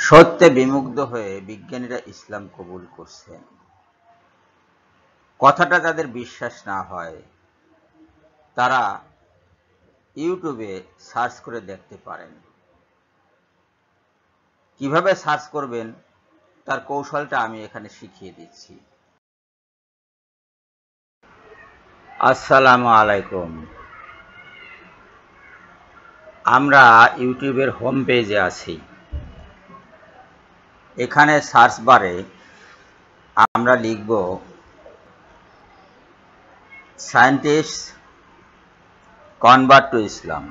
সত্যে বিমুগ্ধ হয়ে বিজ্ঞানীরা ইসলাম কবুল করছেন। কথাটা যাদের বিশ্বাস না হয় তারা ইউটিউবে সার্চ করে দেখতে পারেন। কিভাবে সার্চ করবেন তার কৌশলটা আমি এখানে শিখিয়ে দিচ্ছি। আসসালামু আলাইকুম। আমরা ইউটিউবের হোম পেজে আছি। এখানে সার্চ বারে আমরা লিখব scientist convert to Islam.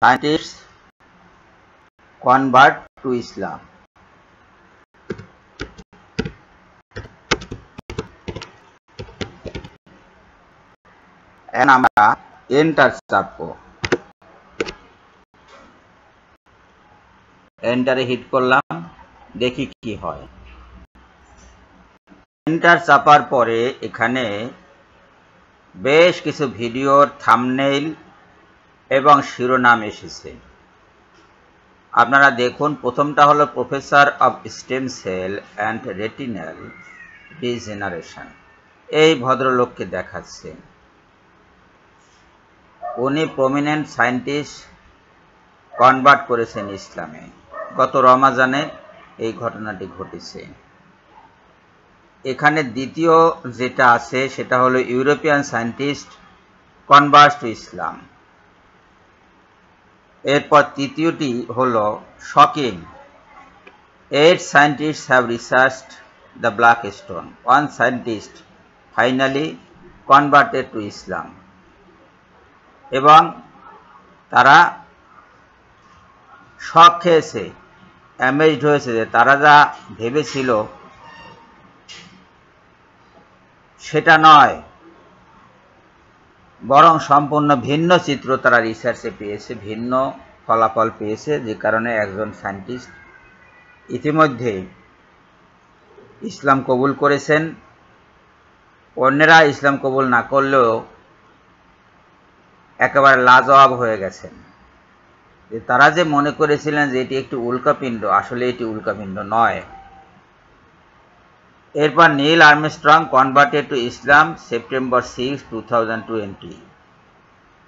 Scientist convert to ইসলাম। এখন আমরা এন্টার চাপবো। এন্টারে হিট করলাম, দেখি কি হয়। এন্টার চাপার পরে এখানে বেশ কিছু ভিডিওর থাম্বনেইল এবং শিরোনাম এসেছে। আপনারা দেখুন, প্রথমটা হলো professor of stem cell and retinal degeneration. এই ভদ্রলোককে দেখাচ্ছে। উনি প্রমিনেন্ট সায়েন্টিস্ট, কনভার্ট করেছেন ইসলামে। গত রমাজানে এই ঘটনাটি ঘটেছে। এখানে দ্বিতীয় যেটা আছে সেটা হলো ইউরোপিয়ান সায়েন্টিস্ট কনভার্ট টু ইসলাম। এরপর তৃতীয়টি হলো shocking, 8 scientists have researched the black stone. One scientist finally converted to Islam. এবং তারা শক খেয়েছে, অ্যামেজড হয়েছে যে তারা যা ভেবেছিল সেটা নয়, বরং সম্পূর্ণ ভিন্ন চিত্র তারা রিসার্চে পেয়েছে, ভিন্ন ফলাফল পেয়েছে, যে কারণে একজন সায়েন্টিস্ট ইতিমধ্যে ইসলাম কবুল করেছেন। অন্যেরা ইসলাম কবুল না করলেও একেবারে লাজবাব হয়ে গেছেন। তারা যে মনে করেছিলেন যে এটি একটি উল্কাপিণ্ড, আসলে এটি উল্কাপিণ্ড নয়। এরপর নীল আর্মস্ট্রং কনভার্টেড টু ইসলাম সেপ্টেম্বর 6, 2020।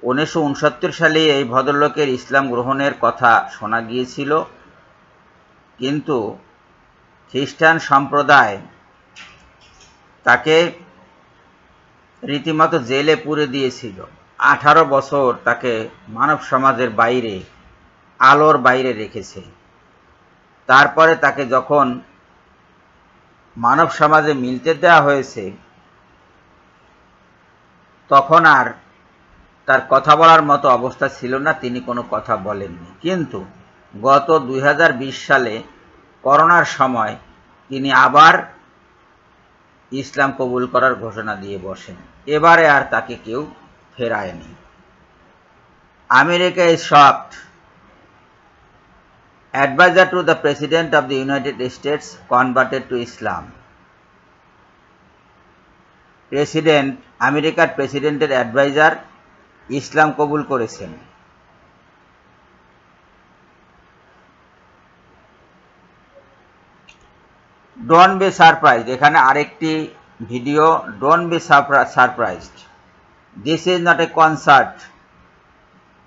1969 সালে এই ভদ্রলোকের ইসলাম গ্রহণের কথা শোনা গিয়েছিল, কিন্তু খ্রিস্টান সম্প্রদায় তাকে রীতিমতো জেলে পুরে দিয়েছিল। 18 বছর তাকে মানব সমাজের বাইরে, আলোর বাইরে রেখেছে। তারপরে তাকে যখন মানব সমাজে মিলতে দেওয়া হয়েছে তখন আর তার কথা বলার মতো অবস্থা ছিল না, তিনি কোনো কথা বলেননি। কিন্তু গত 2020 সালে করোনার সময় তিনি আবার ইসলাম কবুল করার ঘোষণা দিয়ে বসেন। এবারে আর তাকে কেউ ফেরায়নি। America is shocked. Advisor to the President of the United States converted to Islam. আমেরিকার প্রেসিডেন্টের অ্যাডভাইজার ইসলাম কবুল করেছেন। Don't be surprised. এখানে আরেকটি video, don't be surprised, this is not a concert.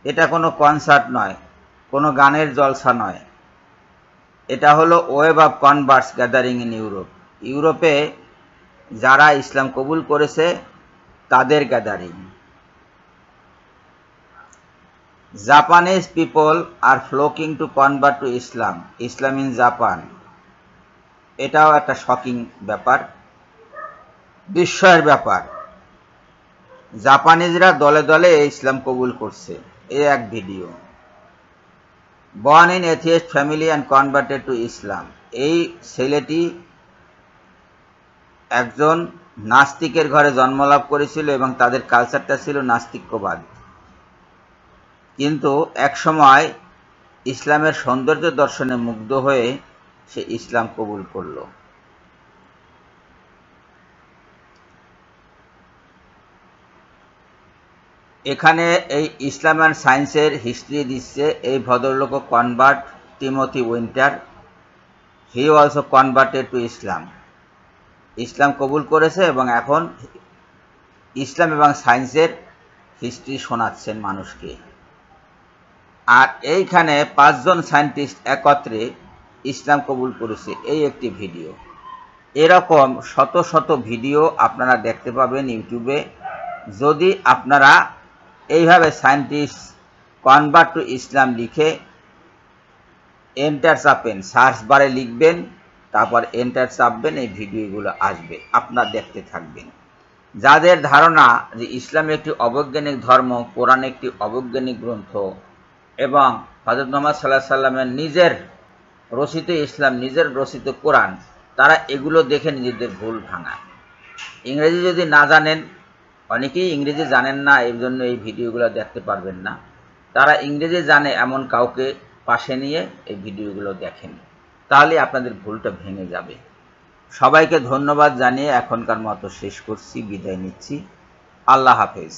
এটা কোনো কনসার্ট নয়, কোনো গানের জলসা নয়। এটা হলো wave of converts gathering in Europe. ইউরোপে যারা ইসলাম কবুল করেছে তাদের গ্যাদারিং। Japanese people are flocking to convert to ইসলাম, ইসলাম ইন জাপান। এটাও একটা শকিং ব্যাপার, বিস্ময়ের ব্যাপার। জাপানিজরা দলে দলে ইসলাম কবুল করছে, এই এক video. Born in atheist family and converted to ইসলাম। এই ছেলেটি একজন নাস্তিকের ঘরে জন্মলাভ করেছিল এবং তাদের কালচারটা ছিল নাস্তিক্যবাদ, কিন্তু একসময় ইসলামের সৌন্দর্য দর্শনে মুগ্ধ হয়ে সে ইসলাম কবুল করল। এখানে এই ইসলাম অ্যান্ড সায়েন্সের হিস্ট্রি দিচ্ছে এই ভদ্রলোক convert Timothy Winter. He also converted to ইসলাম। ইসলাম কবুল করেছে এবং এখন ইসলাম এবং সায়েন্সের হিস্ট্রি শোনাচ্ছেন মানুষকে। আর এইখানে 5 জন সায়েন্টিস্ট একত্রে ইসলাম কবুল করেছে, এই একটি ভিডিও। এরকম শত শত ভিডিও আপনারা দেখতে পাবেন ইউটিউবে। যদি আপনারা এইভাবে সায়েন্টিস্ট কনভার্ট টু ইসলাম লিখে এন্টার চাপেন, সার্চ বারে লিখবেন, তারপর এন্টার চাপবেন, এই ভিডিওগুলো আসবে, আপনারা দেখতে থাকবেন। যাদের ধারণা যে ইসলাম একটি অবৈজ্ঞানিক ধর্ম, কোরআন একটি অবৈজ্ঞানিক গ্রন্থ এবং হযরত মুহাম্মদ সাল্লাল্লাহু আলাইহি সাল্লামের নিজের রচিত ইসলাম, নিজের রচিত কোরআন, তারা এগুলো দেখে নিজেদের ভুল ভাঙায়। ইংরেজি যদি না জানেন, অনেকেই ইংরেজি জানেন না, এর জন্য এই ভিডিওগুলো দেখতে পারবেন না। তারা ইংরেজি জানে এমন কাউকে পাশে নিয়ে এই ভিডিওগুলো দেখেন, তাহলে আপনাদের ভুলটা ভেঙে যাবে। সবাইকে ধন্যবাদ জানিয়ে এখনকার মতো শেষ করছি, বিদায় নিচ্ছি। আল্লাহ হাফেজ।